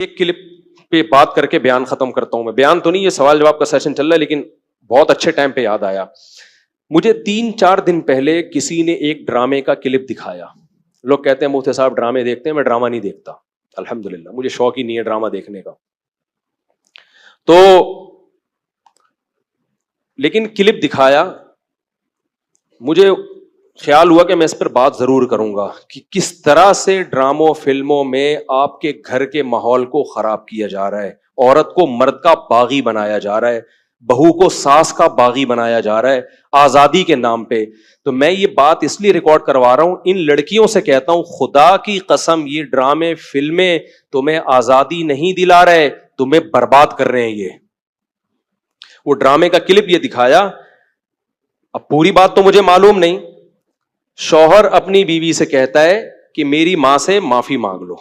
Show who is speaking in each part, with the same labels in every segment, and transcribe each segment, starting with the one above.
Speaker 1: ایک کلپ پہ بات کر کے بیان ختم کرتا ہوں. میں بیان تو نہیں, یہ سوال جواب کا سیشن چل رہا ہے, لیکن بہت اچھے ٹائم پہ یاد آیا مجھے. 3-4 دن پہلے کسی نے ایک ڈرامے کا کلپ دکھایا. لوگ کہتے ہیں مفتی صاحب ڈرامے دیکھتے ہیں, میں ڈرامہ نہیں دیکھتا الحمدللہ, مجھے شوق ہی نہیں ہے ڈرامہ دیکھنے کا. تو لیکن کلپ دکھایا, مجھے خیال ہوا کہ میں اس پر بات ضرور کروں گا کہ کس طرح سے ڈراموں فلموں میں آپ کے گھر کے ماحول کو خراب کیا جا رہا ہے, عورت کو مرد کا باغی بنایا جا رہا ہے, بہو کو ساس کا باغی بنایا جا رہا ہے آزادی کے نام پہ. تو میں یہ بات اس لیے ریکارڈ کروا رہا ہوں, ان لڑکیوں سے کہتا ہوں خدا کی قسم یہ ڈرامے فلمیں تمہیں آزادی نہیں دلا رہے, تمہیں برباد کر رہے ہیں. یہ وہ ڈرامے کا کلپ یہ دکھایا, اب پوری بات تو مجھے معلوم نہیں. شوہر اپنی بیوی سے کہتا ہے کہ میری ماں سے معافی مانگ لو.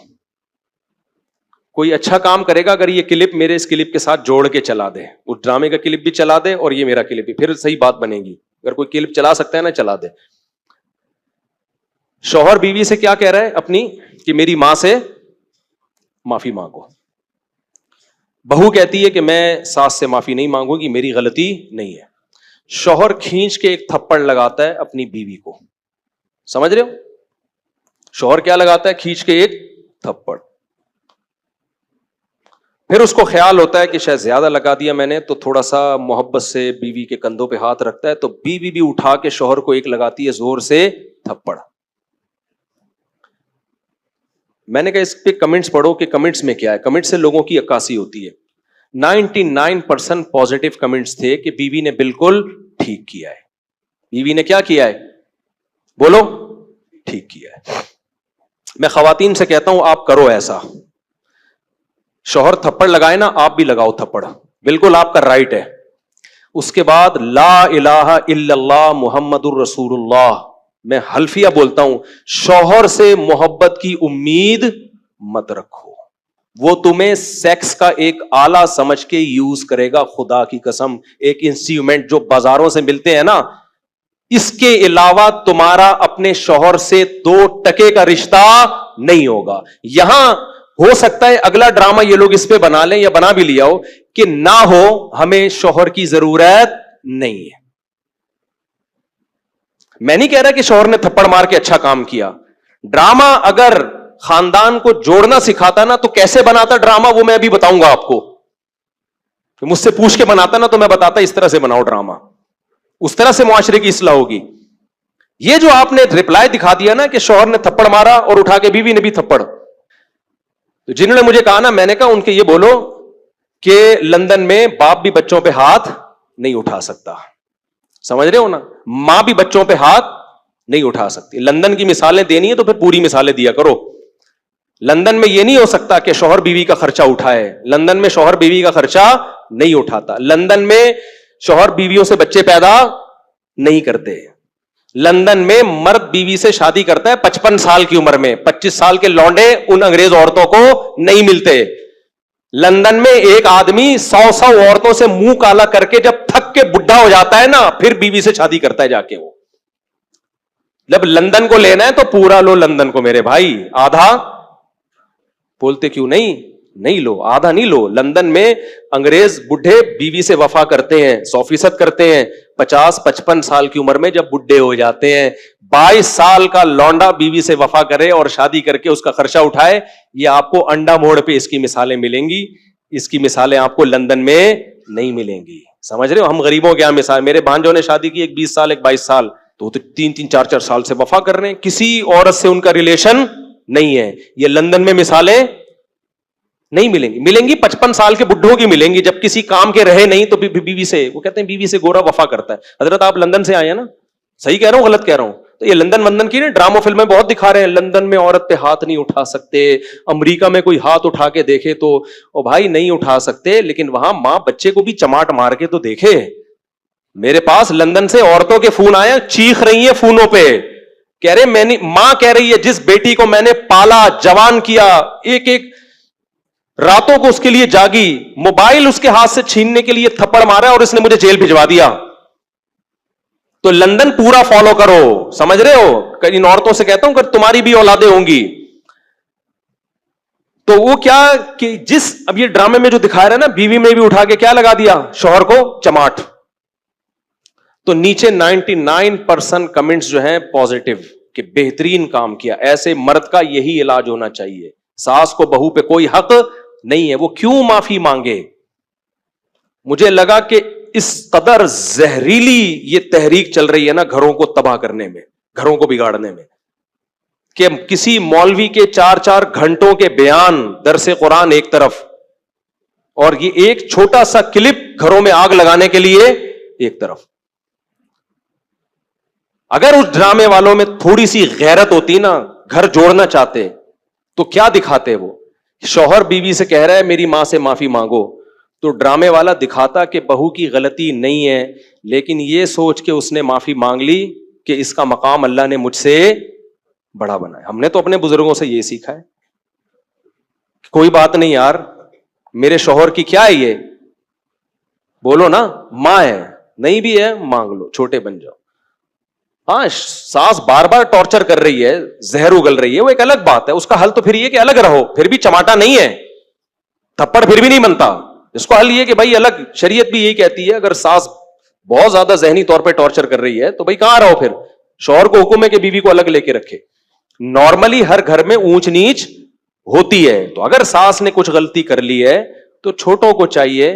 Speaker 1: کوئی اچھا کام کرے گا اگر یہ کلپ میرے اس کلپ کے ساتھ جوڑ کے چلا دے, اس ڈرامے کا کلپ بھی چلا دے اور یہ میرا کلپ بھی, پھر صحیح بات بنے گی. اگر کوئی کلپ چلا سکتا ہے نا چلا دے. شوہر بیوی سے کیا کہہ رہا ہے اپنی, کہ میری ماں سے معافی مانگو. بہو کہتی ہے کہ میں ساس سے معافی نہیں مانگوں گی, میری غلطی نہیں ہے. شوہر کھینچ کے ایک تھپڑ لگاتا ہے اپنی بیوی کو. سمجھ رہے ہو, شوہر کیا لگاتا ہے, کھینچ کے ایک تھپڑ. پھر اس کو خیال ہوتا ہے کہ شاید زیادہ لگا دیا میں نے, تو تھوڑا سا محبت سے بیوی کے کندھوں پہ ہاتھ رکھتا ہے, تو بیوی بھی اٹھا کے شوہر کو ایک لگاتی ہے زور سے تھپڑ. میں نے کہا اس پہ کمنٹس پڑھو کہ کمنٹس میں کیا ہے. کمنٹس سے لوگوں کی عکاسی ہوتی ہے. 99% پازیٹیو کمنٹس تھے کہ بیوی نے بالکل ٹھیک کیا ہے. بیوی نے کیا کیا ہے, بولو, ٹھیک کیا ہے. میں خواتین سے کہتا ہوں آپ کرو ایسا, شوہر تھپڑ لگائے نا آپ بھی لگاؤ تھپڑ, بالکل آپ کا رائٹ ہے. اس کے بعد لا الہ الا اللہ محمد الرسول اللہ, میں حلفیہ بولتا ہوں, شوہر سے محبت کی امید مت رکھو, وہ تمہیں سیکس کا ایک آلہ سمجھ کے یوز کرے گا. خدا کی قسم, ایک انسٹرومنٹ جو بازاروں سے ملتے ہیں نا, اس کے علاوہ تمہارا اپنے شوہر سے 2 ٹکے کا رشتہ نہیں ہوگا. یہاں ہو سکتا ہے اگلا ڈرامہ یہ لوگ اس پہ بنا لیں یا بنا بھی لیا ہو کہ نہ ہو, ہمیں شوہر کی ضرورت نہیں ہے. میں نہیں کہہ رہا کہ شوہر نے تھپڑ مار کے اچھا کام کیا. ڈرامہ اگر خاندان کو جوڑنا سکھاتا نا تو کیسے بناتا ڈرامہ, وہ میں ابھی بتاؤں گا آپ کو. مجھ سے پوچھ کے بناتا نا تو میں بتاتا اس طرح سے بناؤ ڈرامہ, اس طرح سے معاشرے کی اصلاح ہوگی. یہ جو آپ نے رپلائی دکھا دیا نا کہ شوہر نے تھپڑ مارا اور اٹھا کے بیوی نے بھی تھپڑ, تو جنہوں نے مجھے کہا نا, میں نے کہا ان کے یہ بولو کہ لندن میں باپ بھی بچوں پہ ہاتھ نہیں اٹھا سکتا. سمجھ رہے ہو نا, ماں بھی بچوں پہ ہاتھ نہیں اٹھا سکتی. لندن کی مثالیں دینی ہے تو پھر پوری مثالیں دیا کرو. لندن میں یہ نہیں ہو سکتا کہ شوہر بیوی کا خرچہ اٹھائے. لندن میں شوہر بیوی کا خرچہ نہیں اٹھاتا. لندن میں شوہر بیویوں سے بچے پیدا نہیں کرتے. لندن میں مرد بیوی سے شادی کرتا ہے 55 سال کی عمر میں. 25 سال کے لونڈے ان انگریز عورتوں کو نہیں ملتے. لندن میں ایک آدمی 100 عورتوں سے منہ کالا کر کے جب تھک کے بڈھا ہو جاتا ہے نا, پھر بیوی سے شادی کرتا ہے جا کے. وہ جب لندن کو لینا ہے تو پورا لو لندن کو میرے بھائی, آدھا بولتے کیوں نہیں لو, آدھا نہیں لو. لندن میں انگریز بڈھے بیوی سے وفا کرتے ہیں, 100% کرتے ہیں. 50-55 سال کی عمر میں جب بڈھے ہو جاتے ہیں, 22 سال کا لونڈا بیوی سے وفا کرے اور شادی کر کے اس کا خرچہ اٹھائے. یہ آپ کو انڈا موڑ پہ اس کی مثالیں ملیں گی, اس کی مثالیں آپ کو لندن میں نہیں ملیں گی. سمجھ رہے ہو, ہم غریبوں کے یہاں مثال, میرے بھانجوں نے شادی کی, ایک 20 سال ایک 22 سال, تو 3-4 سال سے وفا کر رہے ہیں, کسی عورت سے ان کا ریلیشن نہیں ہے. یہ لندن میں مثالیں نہیں ملیں گی. ملیں گی 55 سال کے بڈھوں کی ملیں گی, جب کسی کام کے رہے نہیں تو بیوی سے, وہ کہتے ہیں بیوی سے گورا وفا کرتا ہے. حضرت آپ لندن سے آئے ہیں نا, صحیح کہہ رہا ہوں غلط کہہ رہا ہوں؟ تو یہ لندن کی نا ڈراموں فلمیں بہت دکھا رہے ہیں, لندن میں عورت پہ ہاتھ نہیں اٹھا سکتے. امریکہ میں کوئی ہاتھ اٹھا کے دیکھے تو او بھائی نہیں اٹھا سکتے, لیکن وہاں ماں بچے کو بھی چماٹ مار کے تو دیکھے. میرے پاس لندن سے عورتوں کے فون آئے, چیخ رہی ہیں فونوں پہ, کہہ رہے ماں کہہ رہی ہے جس بیٹی کو میں نے پالا جوان کیا, ایک راتوں کو اس کے لیے جاگی, موبائل اس کے ہاتھ سے چھیننے کے لیے تھپڑ مارا اور اس نے مجھے جیل بھجوا دیا. تو لندن پورا فالو کرو. سمجھ رہے ہو, ان عورتوں سے کہتا ہوں کہ تمہاری بھی اولادیں ہوں گی تو وہ کیا کہ جس اب یہ ڈرامے میں جو دکھا رہا ہے نا, بیوی میں بھی اٹھا کے کیا لگا دیا, شوہر کو چماٹ. تو نیچے 99% کمنٹس جو ہیں پازیٹو کہ بہترین کام کیا, ایسے مرد کا یہی علاج ہونا چاہیے. ساس کو بہو پہ کوئی حق نہیں ہے, وہ کیوں معافی مانگے. مجھے لگا کہ اس قدر زہریلی یہ تحریک چل رہی ہے نا گھروں کو تباہ کرنے میں, گھروں کو بگاڑنے میں, کہ کسی مولوی کے 4 گھنٹوں کے بیان, درس قرآن ایک طرف, اور یہ ایک چھوٹا سا کلپ گھروں میں آگ لگانے کے لیے ایک طرف. اگر اس ڈرامے والوں میں تھوڑی سی غیرت ہوتی نا, گھر جوڑنا چاہتے, تو کیا دکھاتے وہ؟ شوہر بیوی سے کہہ رہا ہے میری ماں سے معافی مانگو, تو ڈرامے والا دکھاتا کہ بہو کی غلطی نہیں ہے, لیکن یہ سوچ کے اس نے معافی مانگ لی کہ اس کا مقام اللہ نے مجھ سے بڑا بنایا. ہم نے تو اپنے بزرگوں سے یہ سیکھا ہے, کوئی بات نہیں یار, میرے شوہر کی کیا ہے یہ, بولو نا, ماں ہے, نہیں بھی ہے مانگ لو, چھوٹے بن جاؤ. ہاں ساس بار بار ٹارچر کر رہی ہے, زہر اگل رہی ہے, وہ ایک الگ بات ہے, اس کا حل تو پھر یہ کہ الگ رہو, پھر بھی چماٹا نہیں ہے, تھپڑ پھر بھی نہیں بنتا. اس کو حل یہ کہ بھائی الگ, شریعت بھی یہی کہتی ہے اگر ساس بہت زیادہ ذہنی طور پہ ٹارچر کر رہی ہے تو بھائی کہاں رہو, پھر شوہر کو حکم ہے کہ بیوی کو الگ لے کے رکھے. نارملی ہر گھر میں اونچ نیچ ہوتی ہے, تو اگر ساس نے کچھ غلطی کر لی ہے تو چھوٹوں کو چاہیے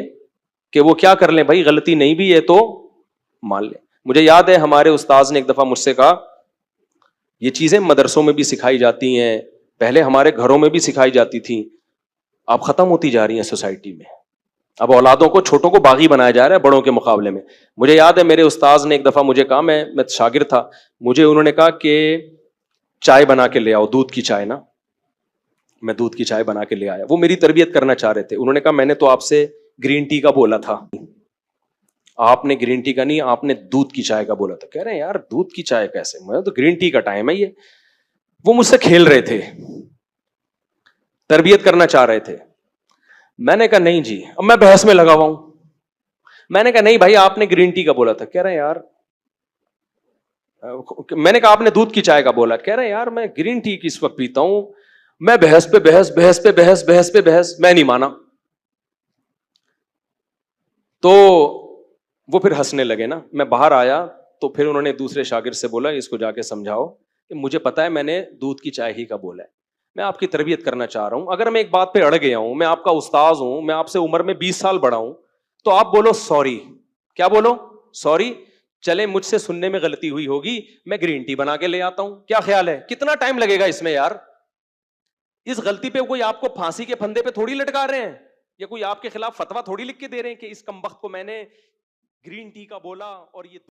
Speaker 1: کہ وہ کیا کر لیں, بھائی غلطی نہیں بھی ہے تو مان لیں. مجھے یاد ہے ہمارے استاذ نے ایک دفعہ مجھ سے کہا, یہ چیزیں مدرسوں میں بھی سکھائی جاتی ہیں, پہلے ہمارے گھروں میں بھی سکھائی جاتی تھیں, اب ختم ہوتی جا رہی ہیں سوسائٹی میں. اب اولادوں کو, چھوٹوں کو باغی بنایا جا رہا ہے بڑوں کے مقابلے میں. مجھے یاد ہے میرے استاذ نے ایک دفعہ مجھے کہا, میں شاگرد تھا, مجھے انہوں نے کہا کہ چائے بنا کے لے آؤ, دودھ کی چائے نا. میں دودھ کی چائے بنا کے لے آیا, وہ میری تربیت کرنا چاہ رہے تھے. انہوں نے کہا میں نے تو آپ سے گرین ٹی کا بولا تھا, آپ نے گرین ٹی کا نہیں, آپ نے دودھ کی چائے کا بولا تھا. کہہ رہے ہیں یار دودھ کی چائے کیسے, میں تو گرین ٹی کا ٹائم ہے یہ. وہ مجھ سے کھیل رہے تھے, تربیت کرنا چاہ رہے تھے. میں نے کہا نہیں جی, اب میں بحث میں لگا ہوا ہوں. میں نے کہا نہیں بھائی آپ نے گرین ٹی کا بولا تھا. کہہ رہے ہیں یار, میں نے کہا آپ نے دودھ کی چائے کا بولا. کہہ رہے ہیں یار میں گرین ٹی کس وقت پیتا ہوں, میں بحث پہ بحث, بحث پہ بحث, بحث پہ بحث, میں نہیں مانا. تو وہ پھر ہنسنے لگے نا. میں باہر آیا تو پھر انہوں نے دوسرے شاگرد سے بولا اس کو جا کے سمجھاؤ کہ مجھے پتا ہے میں نے دودھ کی چائے ہی کا بولا ہے, میں آپ کی تربیت کرنا چاہ رہا ہوں. اگر میں ایک بات پہ اڑ گیا ہوں, میں آپ کا استاذ ہوں, میں آپ سے عمر میں 20 سال بڑا ہوں, تو آپ بولو سوری. کیا بولو, سوری. چلے مجھ سے سننے میں غلطی ہوئی ہوگی, میں گرین ٹی بنا کے لے آتا ہوں. کیا خیال ہے, کتنا ٹائم لگے گا اس میں یار؟ اس غلطی پہ کوئی آپ کو پھانسی کے پھندے پہ تھوڑی لٹکا رہے ہیں, یا کوئی آپ کے خلاف فتوا تھوڑی لکھ کے دے رہے ہیں کہ اس کمبخت کو میں نے گرین ٹی کا بولا اور یہ